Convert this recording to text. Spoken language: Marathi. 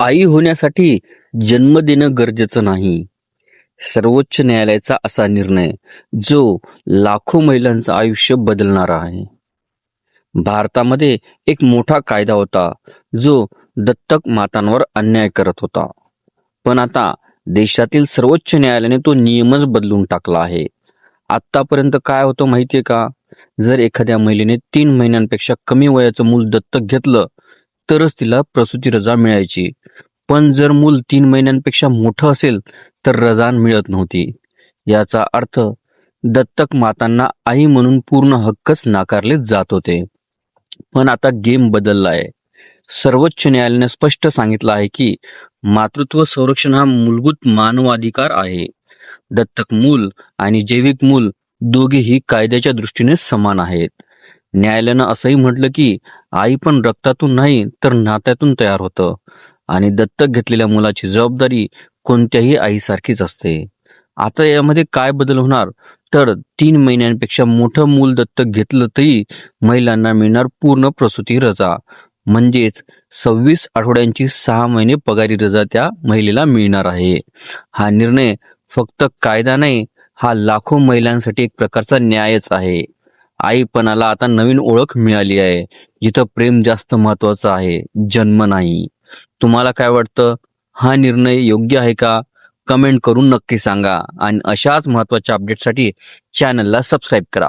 आई होण्यासाठी जन्म देणं गरजेचं नाही. सर्वोच्च न्यायालयाचा असा निर्णय, जो लाखो महिलांचं आयुष्य बदलणारा आहे. भारतामध्ये एक मोठा कायदा होता, जो दत्तक मातांवर अन्याय करत होता. पण आता देशातील सर्वोच्च न्यायालयाने तो नियमच बदलून टाकला आहे. आतापर्यंत काय होतं माहितीये का? जर एखाद्या महिलेने 3 महिन्यांपेक्षा कमी वयाचं मूल दत्तक घेतलं, तरच तिला प्रसूती रजा मिळायची. पण जर मूल 3 महिन्यांपेक्षा मोठं असेल, तर रजा मिळत नव्हती. याचा अर्थ दत्तक मातांना आई म्हणून पूर्ण हक्कच नाकारले जात होते. पण आता गेम बदलला आहे. सर्वोच्च न्यायालयाने स्पष्ट सांगितलं आहे की मातृत्व संरक्षण हा मूलभूत मानवाधिकार आहे. दत्तक मूल आणि जैविक मूल दोघेही कायद्याच्या दृष्टीने समान आहेत. न्यायालयानं असंही म्हटलं की आई पण रक्तातून नाही तर नात्यातून तयार होतं आणि दत्तक घेतलेल्या मुलाची जबाबदारी कोणत्याही आईसारखीच असते. आता यामध्ये काय बदल होणार, तर 3 महिन्यांपेक्षा मोठं मूल दत्तक घेतलं तरी महिलांना मिळणार पूर्ण प्रसूती रजा, म्हणजेच 26 आठवड्यांची 6 महिने पगारी रजा त्या महिलेला मिळणार आहे. हा निर्णय फक्त कायदा नाही, हा लाखो महिलांसाठी एक प्रकारचा न्यायच आहे. आईपणाला आता नवीन ओळख मिळाली आहे, जिथं प्रेम जास्त महत्वाचं आहे, जन्म नाही. तुम्हाला काय वाटतं? हा निर्णय योग्य आहे का? कमेंट करून नक्की सांगा आणि अशाच महत्त्वाच्या अपडेटसाठी चॅनलला सबस्क्राईब करा.